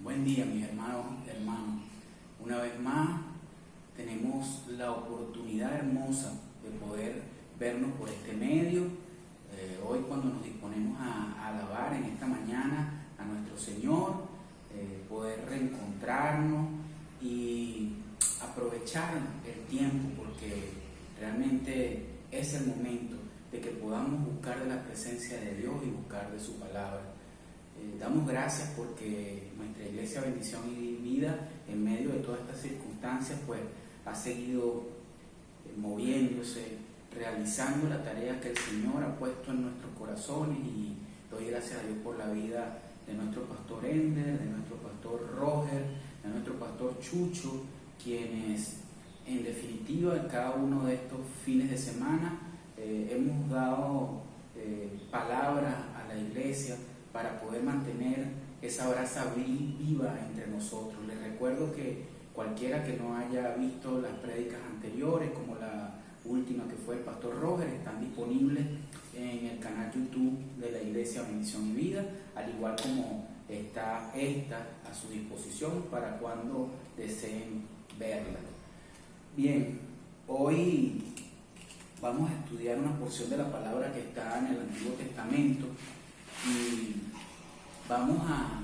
Buen día, mis hermanos y hermanas. Una vez más tenemos la oportunidad hermosa de poder vernos por este medio. Hoy, cuando nos disponemos a alabar en esta mañana a nuestro Señor, poder reencontrarnos y aprovechar el tiempo, porque realmente es el momento de que podamos buscar de la presencia de Dios y buscar de su palabra. Damos gracias porque nuestra Iglesia Bendición y Vida, en medio de todas estas circunstancias, pues ha seguido moviéndose, realizando la tarea que el Señor ha puesto en nuestros corazones, y doy gracias a Dios por la vida de nuestro pastor Ender, de nuestro pastor Roger, de nuestro pastor Chucho, quienes en definitiva en cada uno de estos fines de semana hemos dado palabra a la iglesia para poder mantener esa brasa viva entre nosotros. Les recuerdo que cualquiera que no haya visto las prédicas anteriores, como la última que fue el pastor Roger, están disponibles en el canal YouTube de la Iglesia Bendición y Vida, al igual como está esta a su disposición para cuando deseen verla. Bien, hoy vamos a estudiar una porción de la palabra que está en el Antiguo Testamento y vamos a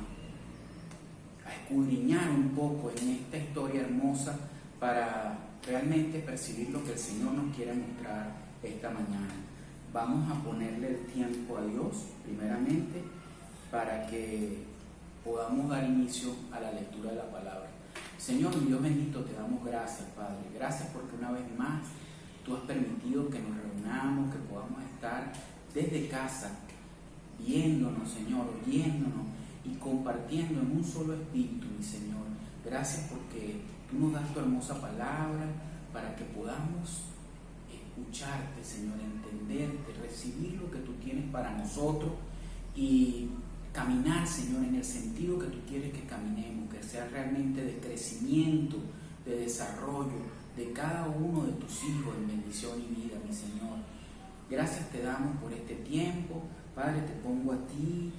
escudriñar un poco en esta historia hermosa para realmente percibir lo que el Señor nos quiere mostrar esta mañana. Vamos a ponerle el tiempo a Dios primeramente para que podamos dar inicio a la lectura de la palabra. Señor, mi Dios bendito, te damos gracias, Padre. Gracias porque una vez más tú has permitido que nos reunamos, que podamos estar desde casa, viéndonos, Señor, oyéndonos y compartiendo en un solo espíritu, mi Señor. Gracias porque tú nos das tu hermosa palabra para que podamos escucharte, Señor, entenderte, recibir lo que tú tienes para nosotros y caminar, Señor, en el sentido que tú quieres que caminemos, que sea realmente de crecimiento, de desarrollo de cada uno de tus hijos en bendición y vida, mi Señor. Gracias te damos por este tiempo, Padre. Te pongo a ti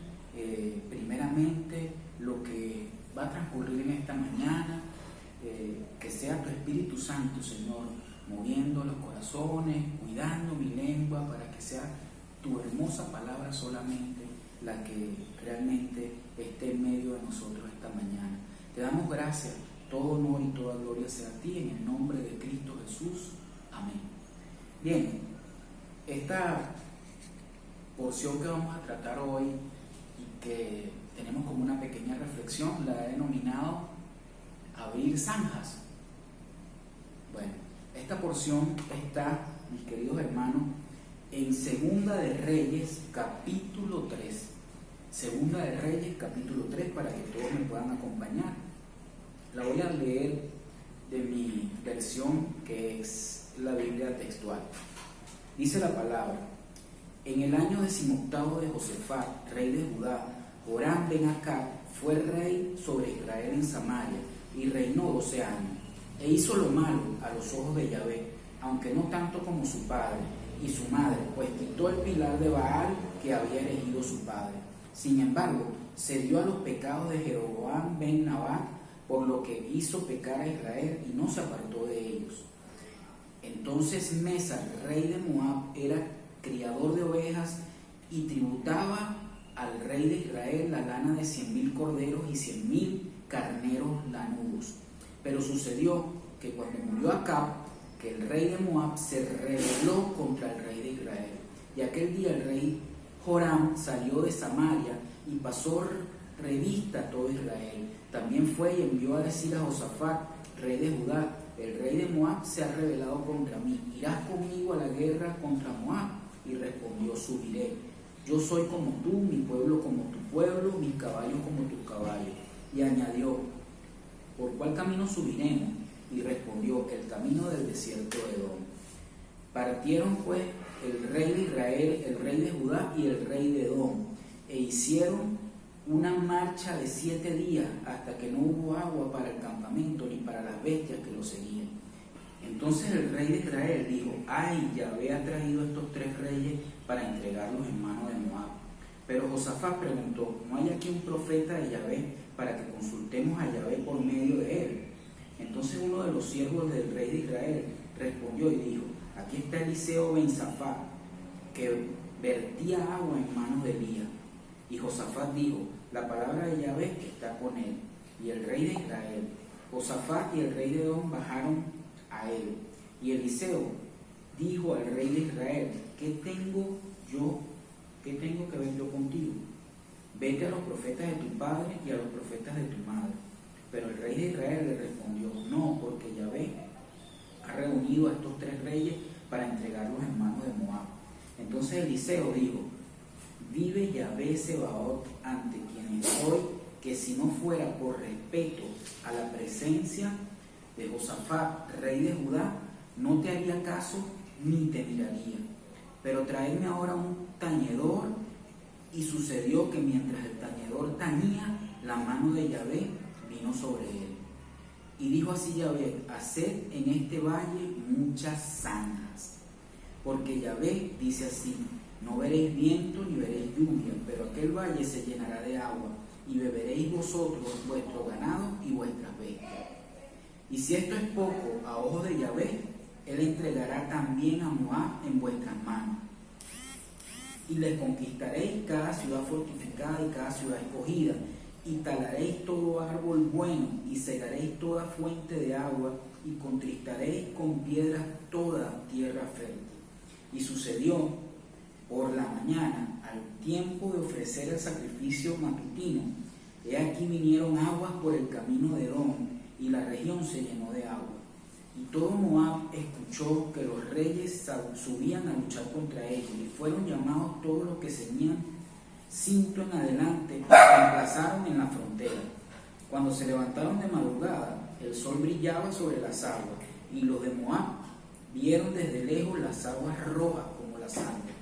primeramente lo que va a transcurrir en esta mañana, que sea tu Espíritu Santo, Señor, moviendo los corazones, cuidando mi lengua, para que sea tu hermosa palabra solamente la que realmente esté en medio de nosotros esta mañana. Te damos gracias, todo honor y toda gloria sea a ti, en el nombre de Cristo Jesús. Amén. Bien, esta porción que vamos a tratar hoy y que tenemos como una pequeña reflexión, la he denominado abrir zanjas. Bueno, esta porción está, mis queridos hermanos, en Segunda de Reyes, capítulo 3. Segunda de Reyes, capítulo 3, para que todos me puedan acompañar. La voy a leer de mi versión, que es la Biblia textual. Dice la palabra: en el año 18 de Josafat, rey de Judá, Joram ben Acab fue rey sobre Israel en Samaria y reinó 12 años. E hizo lo malo a los ojos de Yahvé, aunque no tanto como su padre y su madre, pues quitó el pilar de Baal que había erigido su padre. Sin embargo, se dio a los pecados de Jeroboam ben Nabat, por lo que hizo pecar a Israel y no se apartó de ellos. Entonces Mesa, rey de Moab, era criador de ovejas y tributaba al rey de Israel la lana de 100,000 corderos y 100,000 carneros lanudos. Pero sucedió que cuando murió Acab, que el rey de Moab se rebeló contra el rey de Israel. Y aquel día el rey Joram salió de Samaria y pasó revista a todo Israel. También fue y envió a decir a Josafat, rey de Judá: el rey de Moab se ha rebelado contra mí. ¿Irás conmigo a la guerra contra Moab? Y respondió: subiré. Yo soy como tú, mi pueblo como tu pueblo, mis caballos como tus caballos. Y añadió: ¿por cuál camino subiremos? Y respondió: el camino del desierto de Edom. Partieron pues el rey de Israel, el rey de Judá y el rey de Edom, e hicieron una marcha de 7 días hasta que no hubo agua para el campamento ni para las bestias que lo seguían. Entonces el rey de Israel dijo: ay, Yahvé ha traído estos 3 reyes para entregarlos en mano de Moab. Pero Josafat preguntó: ¿no hay aquí un profeta de Yahvé para que consultemos a Yahvé por medio de él? Entonces uno de los siervos del rey de Israel respondió y dijo: aquí está Eliseo ben Safat, que vertía agua en manos de Elías. Y Josafat dijo: la palabra de Yahvé está con él. Y el rey de Israel, Josafat y el rey de Edom bajaron a él. Y Eliseo dijo al rey de Israel: ¿qué tengo que ver yo contigo? Vete a los profetas de tu padre y a los profetas de tu madre. Pero el rey de Israel le respondió: no, porque Yahvé ha reunido a estos 3 reyes para entregarlos en manos de Moab. Entonces Eliseo dijo: vive Yahvé Sebaot, ante quien estoy, que si no fuera por respeto a la presencia de Josafat, rey de Judá, no te haría caso ni te miraría. Pero traedme ahora un tañedor. Y sucedió que mientras el tañedor tañía, la mano de Yahvé vino sobre él. Y dijo así Yahvé: haced en este valle muchas zanjas, porque Yahvé dice así: no veréis viento ni veréis lluvia, pero aquel valle se llenará de agua, y beberéis vosotros, vuestro ganado y vuestras bestias. Y si esto es poco a ojos de Yahvé, él entregará también a Moab en vuestras manos. Y les conquistaréis cada ciudad fortificada y cada ciudad escogida, y talaréis todo árbol bueno, y cegaréis toda fuente de agua, y contristaréis con piedras toda tierra fértil. Y sucedió por la mañana, al tiempo de ofrecer el sacrificio matutino, he aquí vinieron aguas por el camino de Edom, y la región se llenó de agua. Y todo Moab escuchó que los reyes subían a luchar contra ellos, y fueron llamados todos los que ceñían cinto en adelante, se emplazaron en la frontera. Cuando se levantaron de madrugada, el sol brillaba sobre las aguas, y los de Moab vieron desde lejos las aguas rojas como la sangre,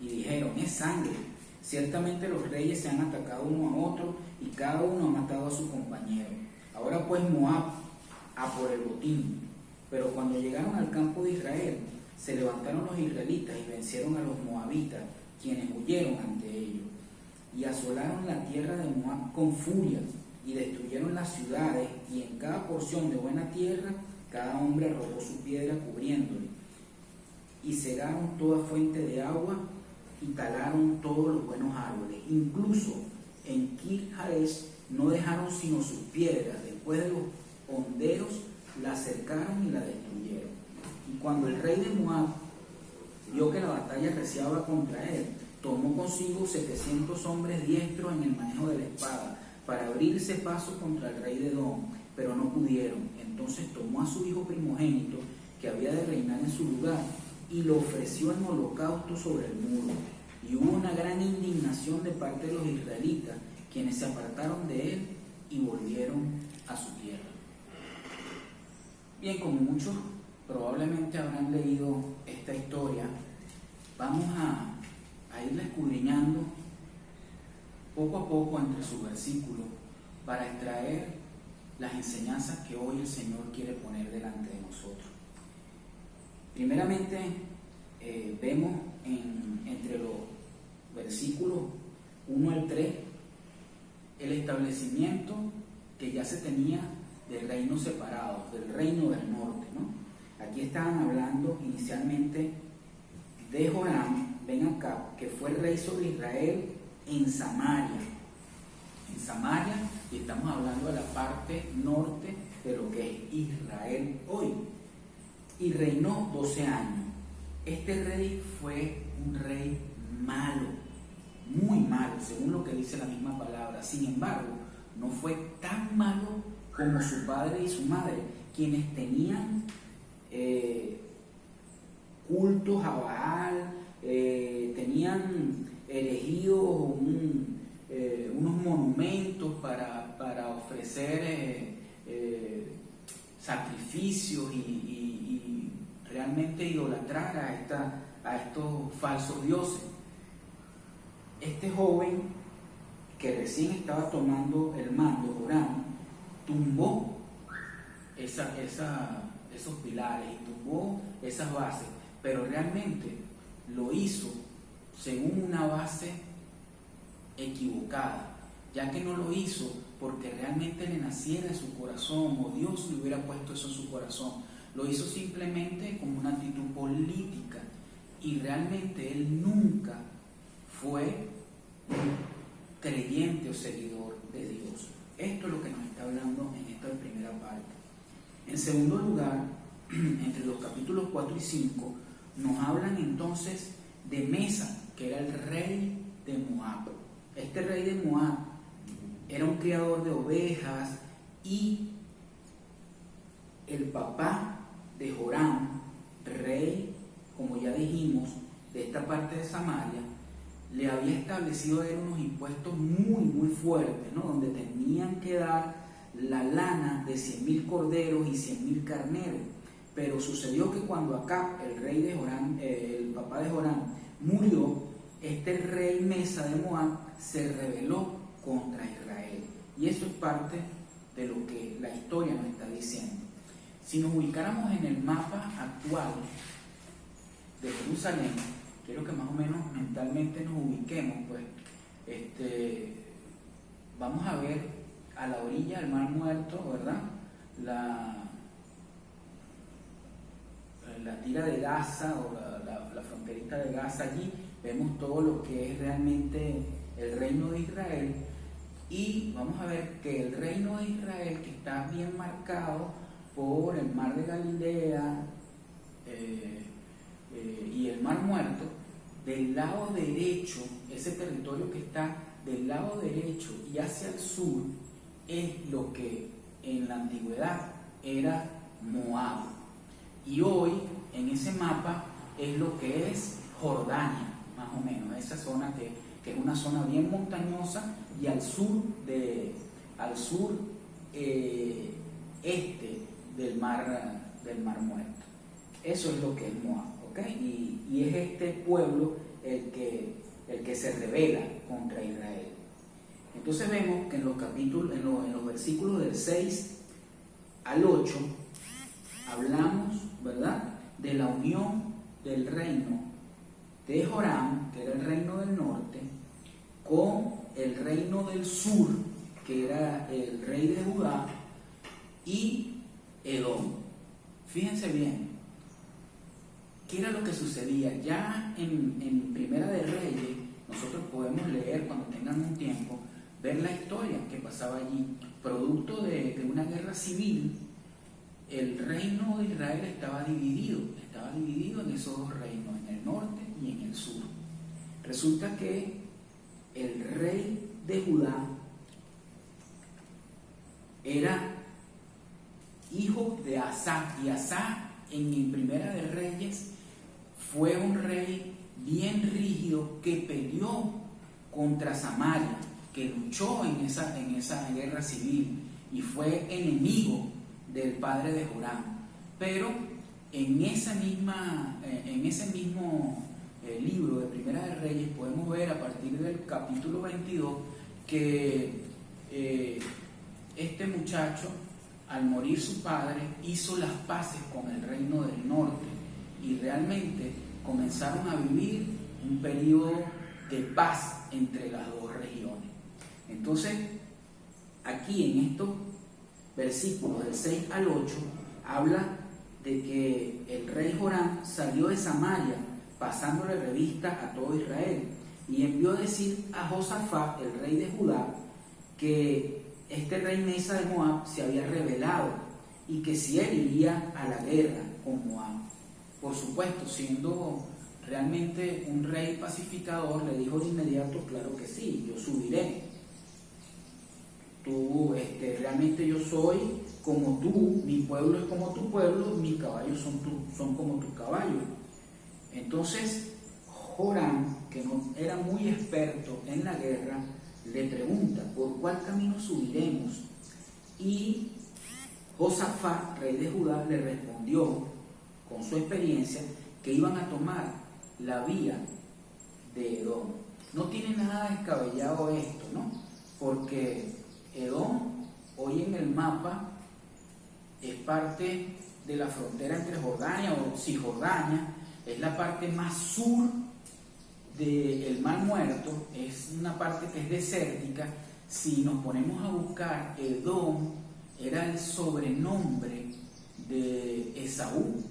y dijeron: es sangre. Ciertamente los reyes se han atacado uno a otro, y cada uno ha matado a su compañero. Ahora pues Moab a por el botín. Pero cuando llegaron al campo de Israel, se levantaron los israelitas y vencieron a los moabitas, quienes huyeron ante ellos. Y asolaron la tierra de Moab con furia, y destruyeron las ciudades, y en cada porción de buena tierra, cada hombre arrojó su piedra cubriéndole. Y cegaron toda fuente de agua, y talaron todos los buenos árboles. Incluso en Kir-Haresh no dejaron sino sus piedras. Después de los honderos la cercaron y la destruyeron. Y cuando el rey de Moab vio que la batalla arreciaba contra él, tomó consigo 700 hombres diestros en el manejo de la espada, para abrirse paso contra el rey de Edom, pero no pudieron. Entonces tomó a su hijo primogénito, que había de reinar en su lugar, y lo ofreció en holocausto sobre el muro. Y hubo una gran indignación de parte de los israelitas, quienes se apartaron de él y volvieron a su tierra. Bien, como muchos probablemente habrán leído esta historia, vamos a irla escudriñando poco a poco entre sus versículos para extraer las enseñanzas que hoy el Señor quiere poner delante de nosotros. Primeramente, vemos entre los versículos 1 al 3 el establecimiento que ya se tenía del reino separado, del reino del norte, ¿no? Aquí estaban hablando inicialmente de Joram ben Acab, que fue rey sobre Israel en Samaria. En Samaria, y estamos hablando de la parte norte de lo que es Israel hoy. Y reinó 12 años. Este rey fue un rey malo, muy malo, según lo que dice la misma palabra. Sin embargo, no fue tan malo como su padre y su madre, quienes tenían cultos a Baal, tenían erigidos unos monumentos para ofrecer sacrificios y realmente idolatrar a estos falsos dioses. Este joven que recién estaba tomando el mando, Joram, tumbó esos pilares y tumbó esas bases, pero realmente lo hizo según una base equivocada, ya que no lo hizo porque realmente le naciera de su corazón o Dios le hubiera puesto eso en su corazón. Lo hizo simplemente como una actitud política y realmente él nunca fue un creyente o seguidor de Dios. Esto es lo que nos está hablando en esta primera parte. En segundo lugar, entre los capítulos 4 y 5, nos hablan entonces de Mesa, que era el rey de Moab. Este rey de Moab era un criador de ovejas y el papá de Joram, rey, como ya dijimos, de esta parte de Samaria, le había establecido a él unos impuestos muy fuertes, ¿no? Donde tenían que dar la lana de 100.000 corderos y 100.000 carneros. Pero sucedió que cuando Acab, el rey de Joram, el papá de Joram, murió, este rey Mesa de Moab se rebeló contra Israel. Y eso es parte de lo que la historia nos está diciendo. Si nos ubicáramos en el mapa actual de Jerusalén, quiero que más o menos mentalmente nos ubiquemos, pues, vamos a ver a la orilla del Mar Muerto, ¿verdad? La tira de Gaza o la fronterita de Gaza. Allí vemos todo lo que es realmente el reino de Israel, y vamos a ver que el reino de Israel, que está bien marcado por el mar de Galilea y el Mar Muerto, del lado derecho, ese territorio que está del lado derecho y hacia el sur, es lo que en la antigüedad era Moab. Y hoy en ese mapa es lo que es Jordania, más o menos, esa zona que es una zona bien montañosa, y al sur este del mar Muerto. Eso es lo que es Moab, ¿ok? Y es este pueblo el que se rebela contra Israel. Entonces vemos que en los capítulos, en los versículos del 6 al 8, hablamos, ¿verdad?, de la unión del reino de Joram, que era el reino del norte, con el reino del sur, que era el rey de Judá, y Edom. Fíjense bien, ¿qué era lo que sucedía? Ya en Primera de Reyes, nosotros podemos leer cuando tengan un tiempo, ver la historia que pasaba allí. Producto de una guerra civil, el reino de Israel estaba dividido en esos dos reinos, en el norte y en el sur. Resulta que el rey de Judá era hijo de Asa, y Asa en Primera de Reyes fue un rey bien rígido que peleó contra Samaria, que luchó en esa guerra civil y fue enemigo del padre de Joram. Pero en ese mismo libro de Primera de Reyes podemos ver a partir del capítulo 22 que este muchacho, al morir su padre, hizo las paces con el reino del norte y realmente comenzaron a vivir un periodo de paz entre las dos regiones. Entonces, aquí en estos versículos del 6 al 8 habla de que el rey Joram salió de Samaria pasándole revista a todo Israel y envió a decir a Josafat, el rey de Judá, que este rey Mesa de Moab se había rebelado y que si él iría a la guerra con Moab. Por supuesto, siendo realmente un rey pacificador, le dijo de inmediato: claro que sí, yo subiré. Realmente yo soy como tú, mi pueblo es como tu pueblo, mis caballos son como tus caballos. Entonces Joram, que no era muy experto en la guerra, le pregunta: ¿por cuál camino subiremos? Y Josafat, rey de Judá, le respondió con su experiencia que iban a tomar la vía de Edom. No tiene nada descabellado esto, ¿no? Porque Edom, hoy en el mapa, es parte de la frontera entre Jordania o Cisjordania, es la parte más sur del Mar Muerto es una parte que es desértica. Si nos ponemos a buscar, Edom era el sobrenombre de Esaú,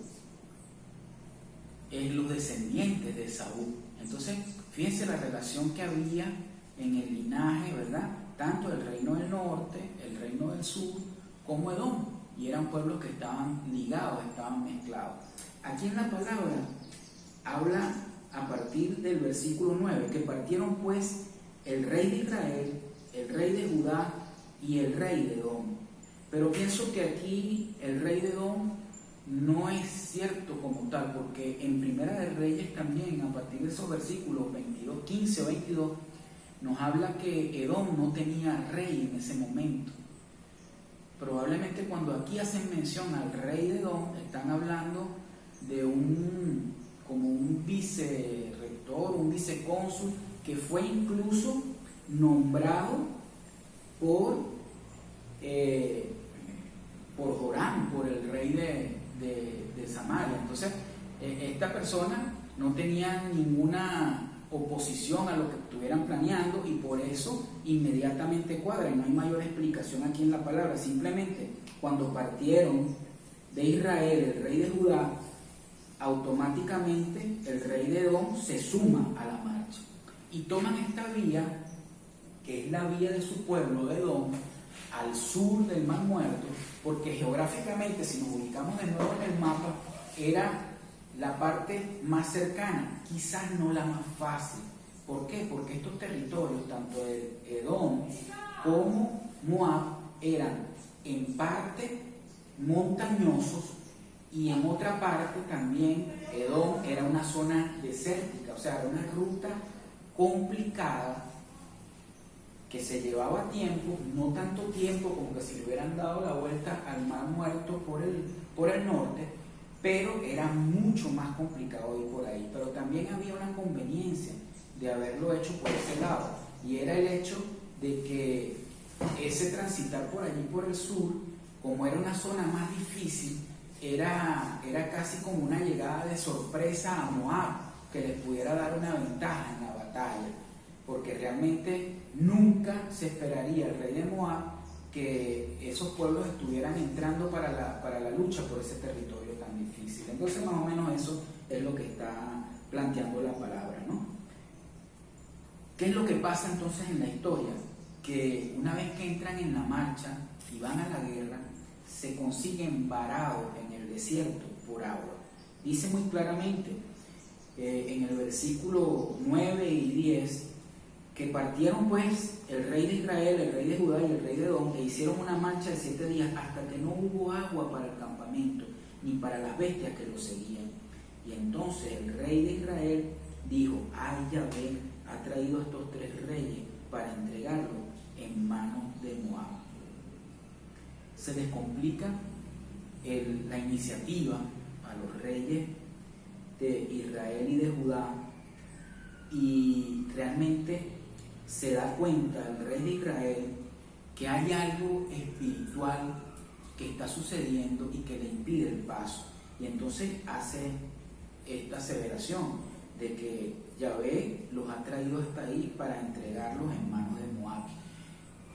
los descendientes de Esaú. Entonces, fíjense la relación que había en el linaje, ¿verdad? Tanto el reino del norte, el reino del sur, como Edom. Y eran pueblos que estaban ligados, estaban mezclados. Aquí en la palabra habla a partir del versículo 9, que partieron pues el rey de Israel, el rey de Judá y el rey de Edom. Pero pienso que aquí el rey de Edom no es cierto como tal, porque en Primera de Reyes también, a partir de esos versículos 22, 15 o 22, nos habla que Edom no tenía rey en ese momento. Probablemente cuando aquí hacen mención al rey de Edom, están hablando de como un vicerrector, un vicecónsul, que fue incluso nombrado por Joram, por el rey de Samaria. Entonces, esta persona no tenía ninguna oposición a lo que estuvieran planeando, y por eso inmediatamente cuadra, y no hay mayor explicación aquí en la palabra. Simplemente cuando partieron de Israel el rey de Judá, automáticamente el rey de Edom se suma a la marcha y toman esta vía, que es la vía de su pueblo de Edom, al sur del Mar Muerto, porque geográficamente, si nos ubicamos de nuevo en el mapa, era la parte más cercana, quizás no la más fácil. ¿Por qué? Porque estos territorios, tanto de Edom como Moab, eran en parte montañosos, y en otra parte también Edom era una zona desértica, o sea, era una ruta complicada que se llevaba tiempo, no tanto tiempo como que si le hubieran dado la vuelta al Mar Muerto por el norte, pero era mucho más complicado ir por ahí. Pero también había una conveniencia de haberlo hecho por ese lado, y era el hecho de que ese transitar por allí por el sur, como era una zona más difícil, era casi como una llegada de sorpresa a Moab, que les pudiera dar una ventaja en la batalla, porque realmente nunca se esperaría el rey de Moab que esos pueblos estuvieran entrando para la lucha por ese territorio tan difícil. Entonces, más o menos eso es lo que está planteando la palabra, ¿no? ¿Qué es lo que pasa entonces en la historia? Que una vez que entran en la marcha y van a la guerra, se consiguen varados en el desierto por agua. Dice muy claramente en el versículo 9 y 10 que partieron pues el rey de Israel, el rey de Judá y el rey de Edom, e hicieron una marcha de 7 días hasta que no hubo agua para el campamento ni para las bestias que lo seguían. Y entonces el rey de Israel dijo: ay, Yahvé ha traído a estos 3 reyes para entregarlos en manos de Moab. Se les complica la iniciativa a los reyes de Israel y de Judá, y realmente se da cuenta el rey de Israel que hay algo espiritual que está sucediendo y que le impide el paso, y entonces hace esta aseveración de que Yahvé los ha traído hasta ahí para entregarlos en manos de Moab.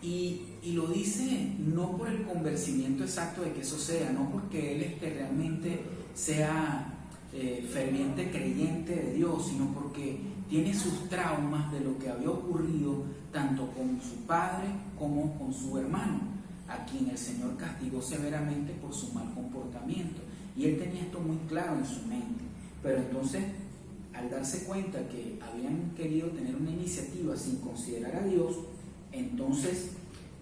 Y lo dice no por el convencimiento exacto de que eso sea, no porque él realmente sea ferviente creyente de Dios, sino porque tiene sus traumas de lo que había ocurrido tanto con su padre como con su hermano, a quien el Señor castigó severamente por su mal comportamiento. Y él tenía esto muy claro en su mente. Pero entonces, al darse cuenta que habían querido tener una iniciativa sin considerar a Dios, entonces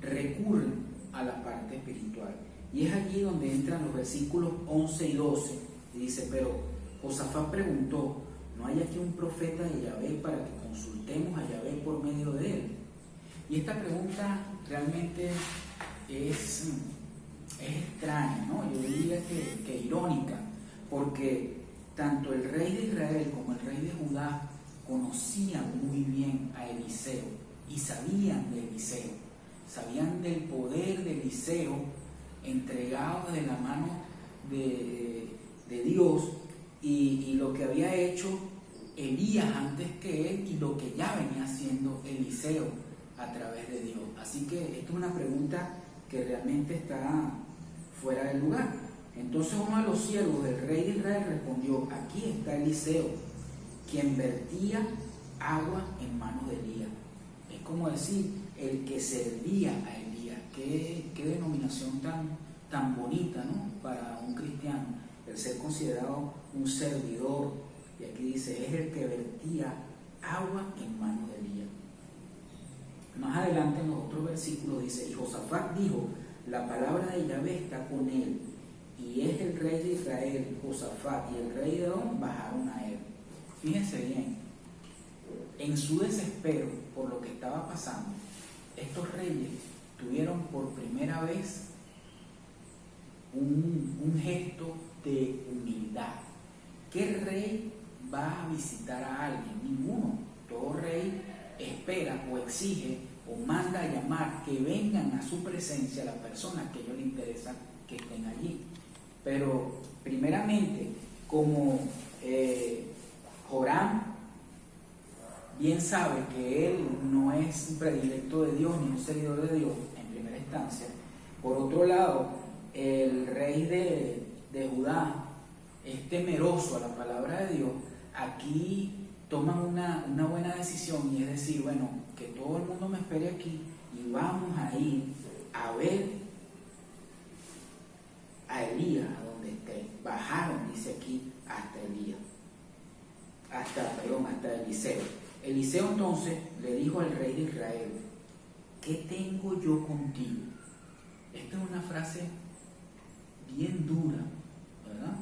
recurren a la parte espiritual. Y es allí donde entran los versículos 11 y 12. Y dice: pero Josafat preguntó: ¿no hay aquí un profeta de Yahvé para que consultemos a Yahvé por medio de él? Y esta pregunta realmente es extraña, ¿no? Yo diría que irónica, porque tanto el rey de Israel como el rey de Judá conocían muy bien a Eliseo y sabían de Eliseo, sabían del poder de Eliseo entregado de la mano de Dios, y lo que había hecho Elías antes que él y lo que ya venía haciendo Eliseo a través de Dios. Así que esta es una pregunta que realmente está fuera del lugar. Entonces uno de los siervos del rey de Israel respondió: aquí está Eliseo, quien vertía agua en manos de Elías. Es como decir, el que servía a Elías. Qué denominación tan bonita, ¿no?, para un cristiano, el ser considerado un servidor. Y aquí dice, es el que vertía agua en manos de Elías. Más adelante en los otros versículos dice, y Josafat dijo, la palabra de Yahvé está con él, y es el rey de Israel. Josafat y el rey de Edom bajaron a él. Fíjense bien, en su desespero por lo que estaba pasando, estos reyes tuvieron por primera vez un gesto de humildad. ¿Qué rey va a visitar a alguien? Ninguno. Todo rey espera o exige o manda a llamar que vengan a su presencia las personas que a ellos les interesa que estén allí. Pero primeramente, como Joram bien sabe que él no es un predilecto de Dios ni un seguidor de Dios en primera instancia, por otro lado, el rey de Judá es temeroso a la palabra de Dios. Aquí toman una buena decisión, y es decir, bueno, que todo el mundo me espere aquí y vamos a ir a ver a Elías a donde esté. Bajaron, dice aquí, hasta Elías, hasta Eliseo. Eliseo entonces le dijo al rey de Israel, ¿qué tengo yo contigo? Esta es una frase bien dura, ¿verdad?,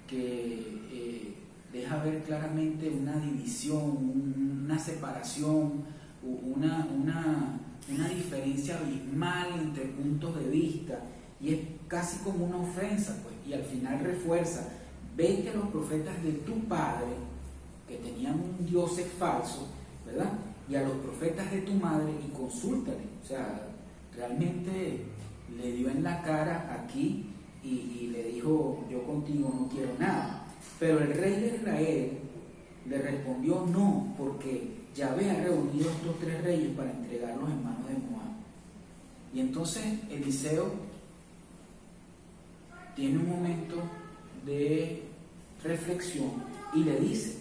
que deja ver claramente una división, una separación, una diferencia abismal entre puntos de vista, y es casi como una ofensa, pues, y al final refuerza, vete a los profetas de tu padre, que tenían un dios falso, ¿verdad?, y a los profetas de tu madre y consúltale. O sea, realmente le dio en la cara aquí y le dijo, yo contigo no quiero nada. Pero el rey de Israel le respondió, no, porque Yahvé ha reunido a estos tres reyes para entregarlos en manos de Moab. Y entonces Eliseo tiene un momento de reflexión y le dice,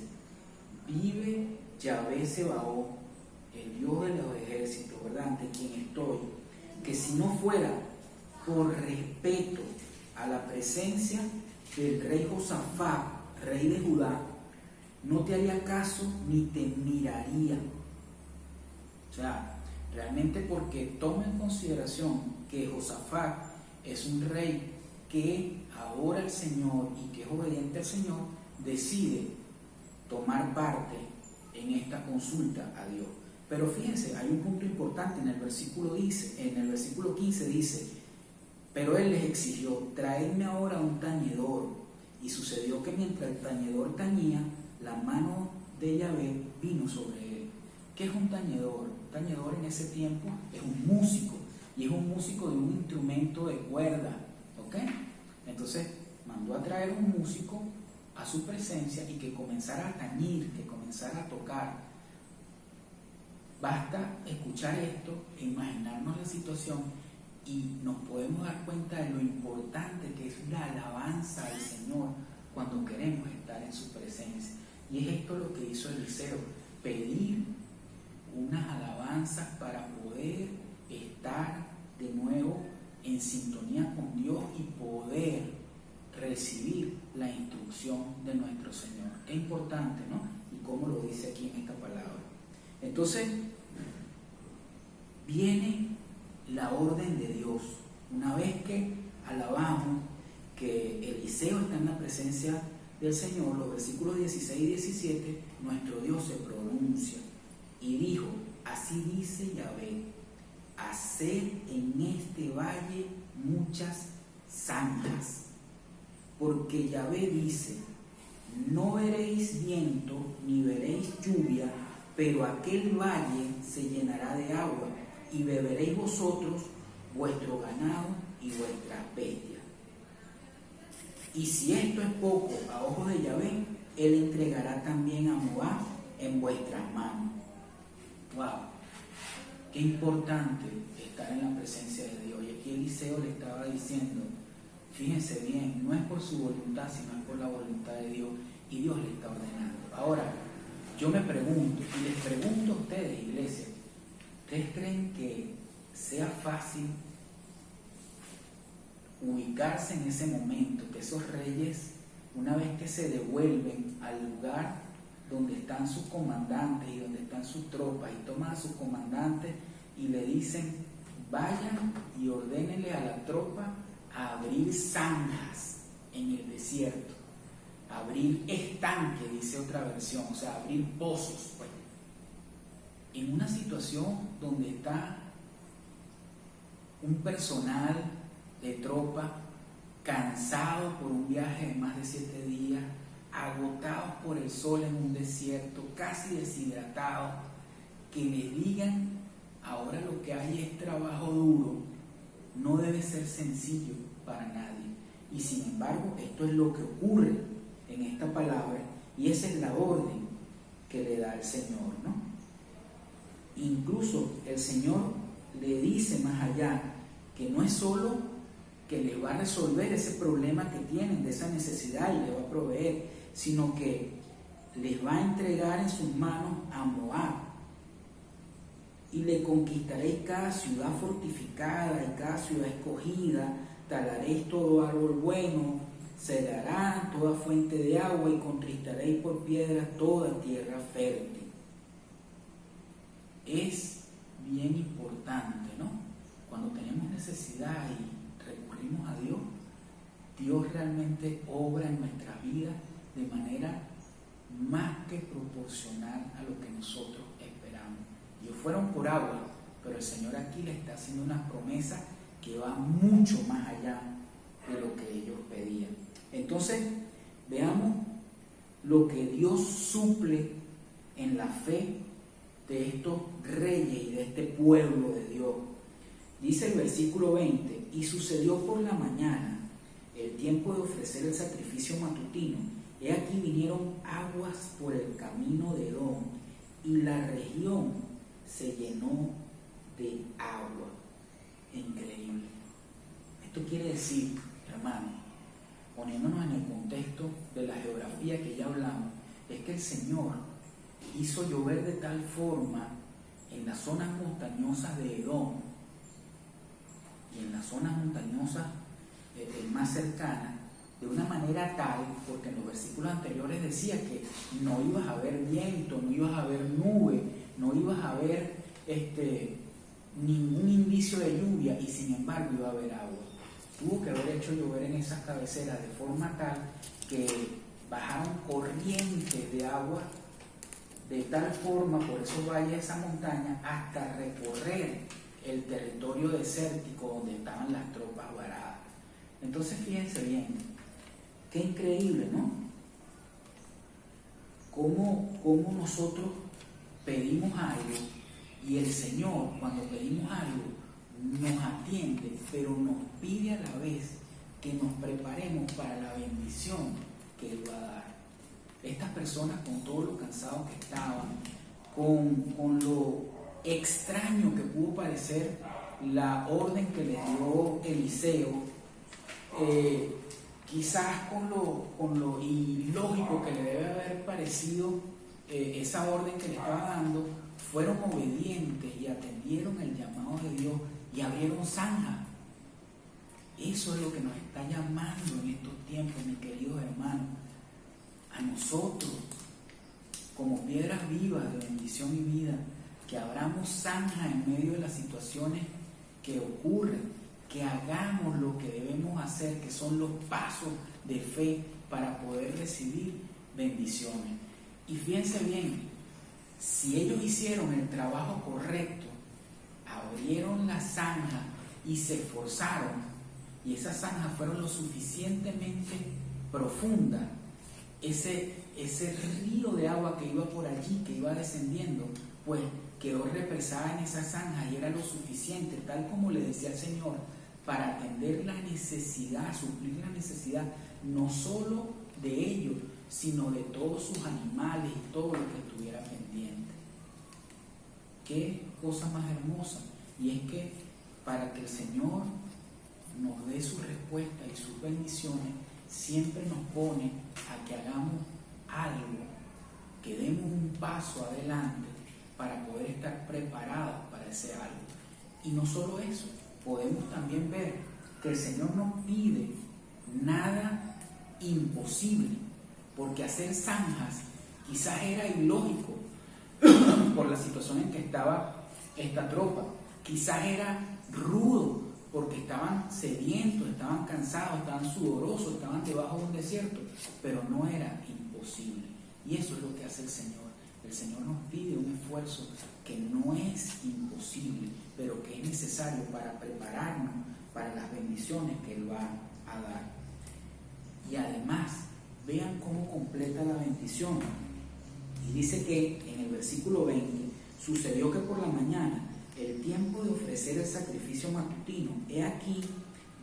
vive Yahvé Sebaot, el Dios de los ejércitos, ¿verdad?, ante quien estoy, que si no fuera por respeto a la presencia del rey Josafat, rey de Judá, no te haría caso ni te miraría. O sea, realmente porque toma en consideración que Josafat es un rey que adora al Señor y que es obediente al Señor, decide tomar parte en esta consulta a Dios. Pero fíjense, hay un punto importante en el versículo 15 dice, pero él les exigió, traedme ahora un tañedor. Y sucedió que mientras el tañedor tañía, la mano de Yahvé vino sobre él. ¿Qué es un tañedor? Un tañedor en ese tiempo es un músico, y es un músico de un instrumento de cuerda, ¿ok? Entonces mandó a traer un músico a su presencia y que comenzara a tañir, que comenzara a tocar. Basta escuchar esto e imaginarnos la situación y nos podemos dar cuenta de lo importante que es la alabanza al Señor cuando queremos estar en su presencia. Y es esto lo que hizo Eliseo, pedir unas alabanzas para poder estar de nuevo en sintonía con Dios y poder recibir la instrucción de nuestro Señor. Es importante, ¿no? Y cómo lo dice aquí en esta palabra. Entonces, viene la orden de Dios. Una vez que alabamos que Eliseo está en la presencia del Señor, los versículos 16 y 17, nuestro Dios se pronuncia y dijo, así dice Yahvé, haced en este valle muchas zanjas, porque Yahvé dice, no veréis viento ni veréis lluvia, pero aquel valle se llenará de agua, y beberéis vosotros, vuestro ganado y vuestras bestias. Y si esto es poco a ojos de Yahvé, Él entregará también a Moab en vuestras manos. ¡Wow! Qué importante estar en la presencia de Dios. Y aquí Eliseo le estaba diciendo, fíjense bien, no es por su voluntad, sino es por la voluntad de Dios. Y Dios le está ordenando. Ahora, yo me pregunto, y les pregunto a ustedes, iglesia, ¿ustedes creen que sea fácil ubicarse en ese momento, que esos reyes, una vez que se devuelven al lugar donde están sus comandantes y donde están sus tropas, y toman a sus comandantes y le dicen, vayan y ordénenle a la tropa a abrir zanjas en el desierto, abrir estanques, dice otra versión, o sea, abrir pozos, pues, en una situación donde está un personal de tropa cansado por un viaje de más de 7 días, agotados por el sol en un desierto, casi deshidratados, que le digan, ahora lo que hay es trabajo duro, no debe ser sencillo para nadie. Y sin embargo, esto es lo que ocurre en esta palabra, y esa es la orden que le da el Señor, ¿no? Incluso el Señor le dice más allá, que no es solo que les va a resolver ese problema que tienen, de esa necesidad, y les va a proveer, sino que les va a entregar en sus manos a Moab. Y le conquistaréis cada ciudad fortificada y cada ciudad escogida, talaréis todo árbol bueno, cegarán toda fuente de agua y contristaréis por piedras toda tierra fértil. Es bien importante, ¿no? Cuando tenemos necesidad y recurrimos a Dios, Dios realmente obra en nuestras vidas de manera más que proporcional a lo que nosotros esperamos. Ellos fueron por agua, pero el Señor aquí le está haciendo una promesa que va mucho más allá de lo que ellos pedían. Entonces, veamos lo que Dios suple en la fe de estos reyes y de este pueblo de Dios. Dice el versículo 20, y sucedió por la mañana, el tiempo de ofrecer el sacrificio matutino, he aquí vinieron aguas por el camino de Edom, y la región se llenó de agua. Increíble. Esto quiere decir, hermano, poniéndonos en el contexto de la geografía que ya hablamos, es que el Señor hizo llover de tal forma en las zonas montañosas de Edom y en las zonas montañosas más cercanas, de una manera tal, porque en los versículos anteriores decía que no ibas a ver viento, no ibas a ver nube, no ibas a ver ningún indicio de lluvia, y sin embargo iba a haber agua. Tuvo que haber hecho llover en esas cabeceras de forma tal que bajaron corrientes de agua de tal forma por esos valles de esa montaña hasta recorrer el territorio desértico donde estaban las tropas varadas. Entonces fíjense bien, qué increíble, ¿no? Cómo nosotros pedimos algo y el Señor, cuando pedimos algo, nos atiende, pero nos pide a la vez que nos preparemos para la bendición que Él va a dar. Estas personas, con todo lo cansados que estaban, con lo extraño que pudo parecer la orden que les dio Eliseo, quizás con lo ilógico que le debe haber parecido esa orden que le estaba dando, fueron obedientes y atendieron el llamado de Dios y abrieron zanja. Eso es lo que nos está llamando en estos tiempos, mis queridos hermanos, a nosotros, como piedras vivas de bendición y vida, que abramos zanja en medio de las situaciones que ocurren, que hagamos lo que debemos hacer, que son los pasos de fe para poder recibir bendiciones. Y fíjense bien, si ellos hicieron el trabajo correcto, abrieron la zanja y se esforzaron, y esas zanjas fueron lo suficientemente profundas, ese río de agua que iba por allí, que iba descendiendo, pues quedó represada en esa zanja y era lo suficiente, tal como le decía el Señor, para atender la necesidad, suplir la necesidad, no solo de ellos, sino de todos sus animales y todo lo que estuviera pendiente. Qué cosa más hermosa. Y es que para que el Señor nos dé su respuesta y sus bendiciones, siempre nos pone a que hagamos algo, que demos un paso adelante para poder estar preparados para ese algo. Y no solo eso, podemos también ver que el Señor no pide nada imposible, porque hacer zanjas quizás era ilógico por la situación en que estaba esta tropa, quizás era rudo porque estaban sedientos, estaban cansados, estaban sudorosos, estaban debajo de un desierto, pero no era imposible. Y eso es lo que hace el Señor. El Señor nos pide un esfuerzo que no es imposible, pero que es necesario para prepararnos para las bendiciones que Él va a dar. Y además, vean cómo completa la bendición. Y dice que en el versículo 20, sucedió que por la mañana, el tiempo de ofrecer el sacrificio matutino, he aquí,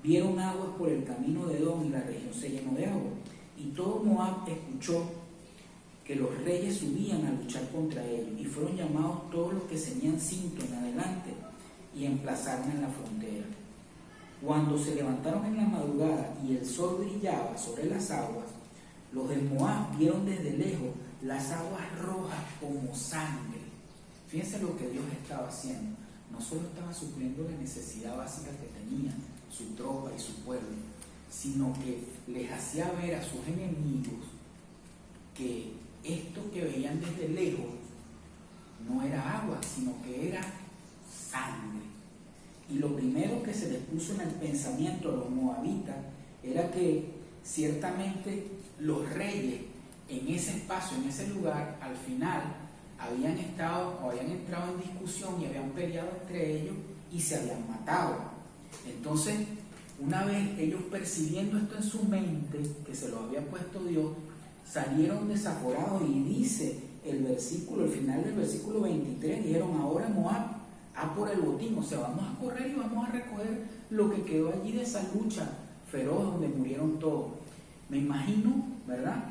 vieron aguas por el camino de Edom y la región se llenó de agua. Y todo Moab escuchó que los reyes subían a luchar contra ellos, y fueron llamados todos los que ceñían cinto en adelante y emplazaron en la frontera. Cuando se levantaron en la madrugada y el sol brillaba sobre las aguas, los de Moab vieron desde lejos las aguas rojas como sangre. Fíjense lo que Dios estaba haciendo. No solo estaba supliendo la necesidad básica que tenía su tropa y su pueblo, sino que les hacía ver a sus enemigos que esto que veían desde lejos no era agua, sino que era sangre. Y lo primero que se les puso en el pensamiento a los moabitas era que ciertamente los reyes en ese espacio, en ese lugar, al final habían entrado en discusión y habían peleado entre ellos y se habían matado. Entonces, una vez ellos percibiendo esto en su mente, que se lo había puesto Dios, salieron desaforados, y dice el final del versículo 23, dijeron: ahora Moab, a por el botín, o sea, vamos a correr y vamos a recoger lo que quedó allí de esa lucha feroz donde murieron todos. Me imagino, ¿verdad?,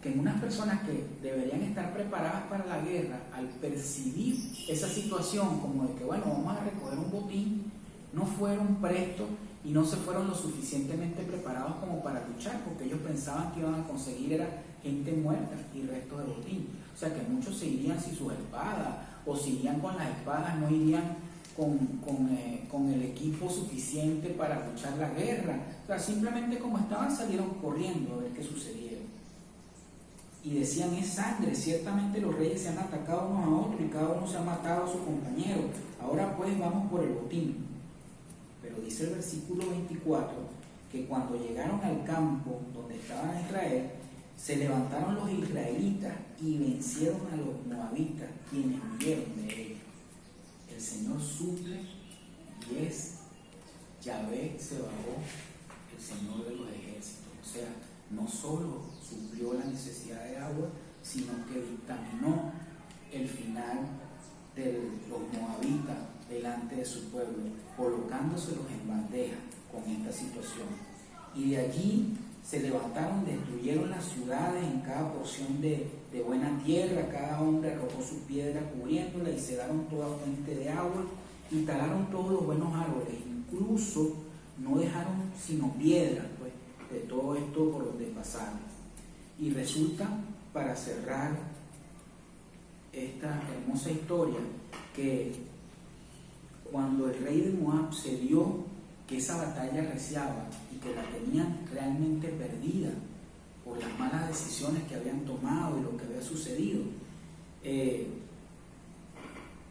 que en unas personas que deberían estar preparadas para la guerra, al percibir esa situación como de que, bueno, vamos a recoger un botín, no fueron prestos y no se fueron lo suficientemente preparados como para luchar, porque ellos pensaban que iban a conseguir era gente muerta y restos de botín. O sea que muchos se irían sin sus espadas, o si irían con las espadas no irían con el equipo suficiente para luchar la guerra. O sea, simplemente como estaban salieron corriendo a ver qué sucedía. Y decían: es sangre, ciertamente los reyes se han atacado unos a otros y cada uno se ha matado a su compañero. Ahora pues vamos por el botín. Pero dice el versículo 24 que cuando llegaron al campo donde estaba Israel, se levantaron los israelitas y vencieron a los moabitas, quienes huyeron de ellos. El Señor suple y es Yahvé Sebaot, el Señor de los ejércitos. O sea, no solo suplió la necesidad de agua, sino que dictaminó el final de los moabitas delante de su pueblo, colocándoselos en bandeja con esta situación. Y de allí se levantaron, destruyeron las ciudades en cada porción de buena tierra, cada hombre arrojó su piedra cubriéndola y cegaron toda fuente de agua y talaron todos los buenos árboles, incluso no dejaron sino piedras, pues, de todo esto por donde pasaron. Y resulta, para cerrar esta hermosa historia, que cuando el rey de Moab se dio que esa batalla arreciaba y que la tenían realmente perdida por las malas decisiones que habían tomado y lo que había sucedido,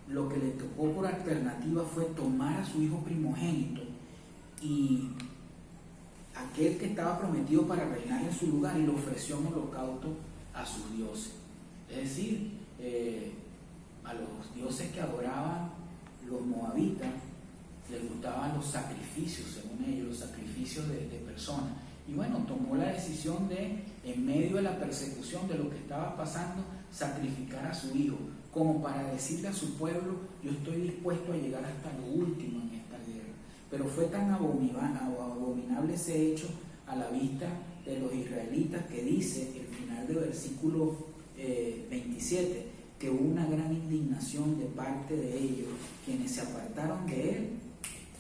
lo que le tocó por alternativa fue tomar a su hijo primogénito y aquel que estaba prometido para reinar en su lugar, y lo ofreció en holocausto a sus dioses. Es decir, a los dioses que adoraban los moabitas les gustaban los sacrificios, según ellos, los sacrificios de personas. Y bueno, tomó la decisión de, en medio de la persecución de lo que estaba pasando, sacrificar a su hijo, como para decirle a su pueblo: yo estoy dispuesto a llegar hasta lo último en esta guerra. Pero fue tan abominable ese hecho a la vista de los israelitas, que dice el final final del versículo 27, que hubo una gran indignación de parte de ellos, quienes se apartaron de él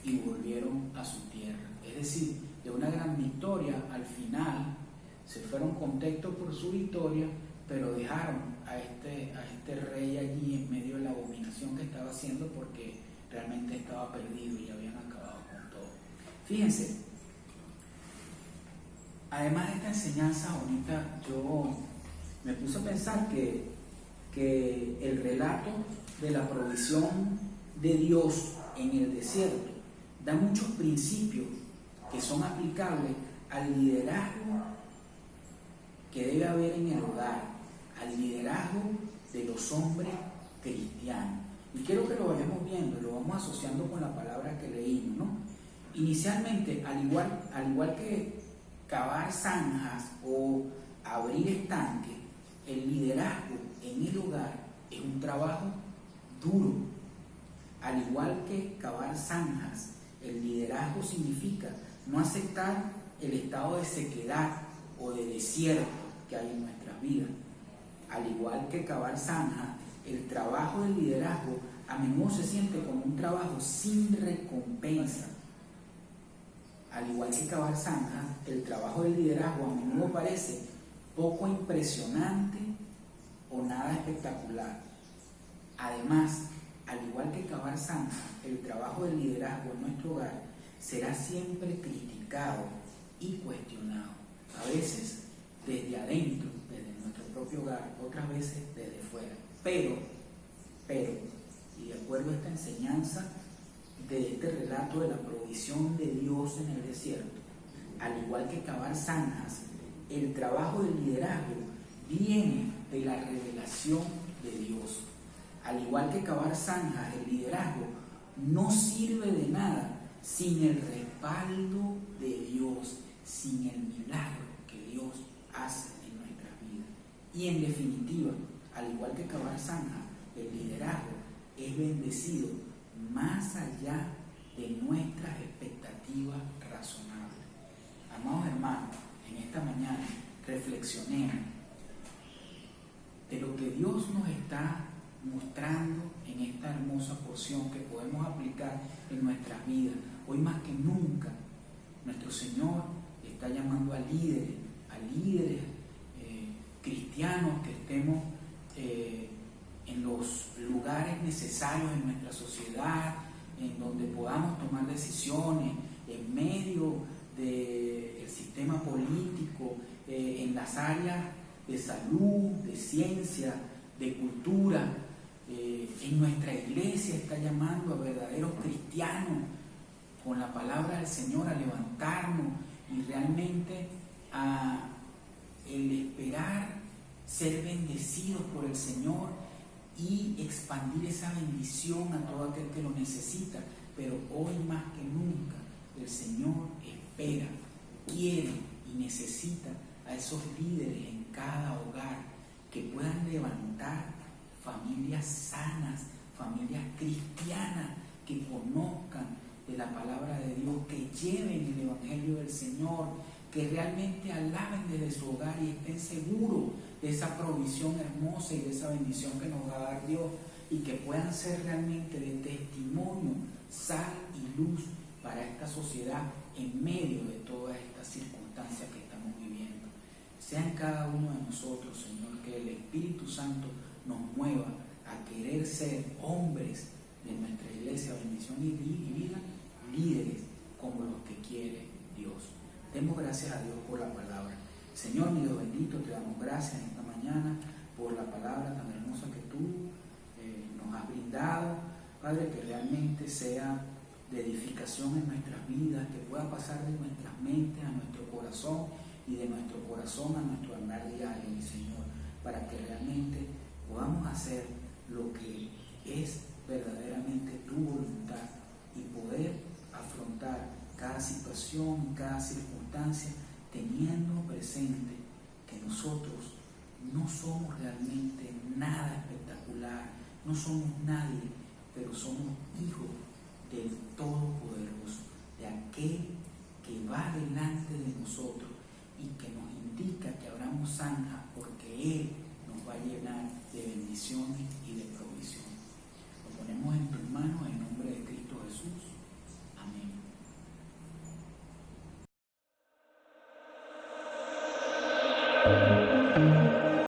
y volvieron a su tierra. Es decir, de una gran victoria, al final se fueron contentos por su victoria, pero dejaron a este rey allí en medio de la abominación que estaba haciendo, porque realmente estaba perdido y habían acabado con todo. Fíjense, además de esta enseñanza bonita, yo me puse a pensar que el relato de la provisión de Dios en el desierto da muchos principios que son aplicables al liderazgo que debe haber en el hogar, al liderazgo de los hombres cristianos. Y quiero que lo vayamos viendo, lo vamos asociando con la palabra que leímos, ¿no? Inicialmente, al igual que cavar zanjas o abrir estanques, el liderazgo en el hogar es un trabajo duro. Al igual que cavar zanjas, el liderazgo significa no aceptar el estado de sequedad o de desierto que hay en nuestras vidas. Al igual que cavar zanjas, el trabajo del liderazgo a menudo se siente como un trabajo sin recompensa. Al igual que cavar zanjas, el trabajo del liderazgo a menudo parece poco impresionante o nada espectacular. Además, al igual que cavar zanjas, el trabajo del liderazgo en nuestro hogar será siempre criticado y cuestionado, a veces desde adentro, desde nuestro propio hogar, otras veces desde fuera. Pero, y de acuerdo a esta enseñanza de este relato de la provisión de Dios en el desierto, al igual que cavar zanjas, el trabajo del liderazgo viene de la revelación de Dios. Al igual que cavar zanjas, el liderazgo no sirve de nada sin el respaldo de Dios, sin el milagro que Dios hace en nuestras vidas. Y en definitiva, al igual que cavar zanjas, el liderazgo es bendecido más allá de nuestras expectativas razonables. Amados hermanos, en esta mañana reflexionemos de lo que Dios nos está mostrando en esta hermosa porción que podemos aplicar en nuestras vidas. Hoy más que nunca, nuestro Señor está llamando a líderes cristianos que estemos en los lugares necesarios en nuestra sociedad, en donde podamos tomar decisiones, en medio del sistema político, en las áreas de salud, de ciencia, de cultura. En nuestra iglesia está llamando a verdaderos cristianos con la palabra del Señor a levantarnos y realmente a el esperar ser bendecidos por el Señor y expandir esa bendición a todo aquel que lo necesita. Pero hoy más que nunca el Señor espera, quiere y necesita a esos líderes en cada hogar que puedan levantar familias sanas, familias cristianas que conozcan de la palabra de Dios, que lleven el evangelio del Señor, que realmente alaben desde su hogar y estén seguros de esa provisión hermosa y de esa bendición que nos va a dar Dios, y que puedan ser realmente de testimonio, sal y luz para esta sociedad en medio de todas estas circunstancias que estamos viviendo. Sea en cada uno de nosotros, Señor, que el Espíritu Santo nos mueva a querer ser hombres de nuestra iglesia, bendición y vida, líderes como los que quiere Dios. Demos gracias a Dios por la palabra. Señor, mi Dios bendito, te damos gracias en esta mañana por la palabra tan hermosa que tú nos has brindado, Padre, que realmente sea de edificación en nuestras vidas, que pueda pasar de nuestras mentes a nuestro corazón y de nuestro corazón a nuestro andar diario, mi Señor, para que realmente podamos hacer lo que es verdaderamente tu voluntad y poder afrontar cada situación, cada circunstancia, teniendo presente que nosotros no somos realmente nada espectacular, no somos nadie, pero somos hijos del Todopoderoso, de aquel que va delante de nosotros y que nos indica que abramos zanja porque Él nos va a llenar de bendiciones y de provisión. Lo ponemos en tus manos en nombre de Cristo Jesús. Amén.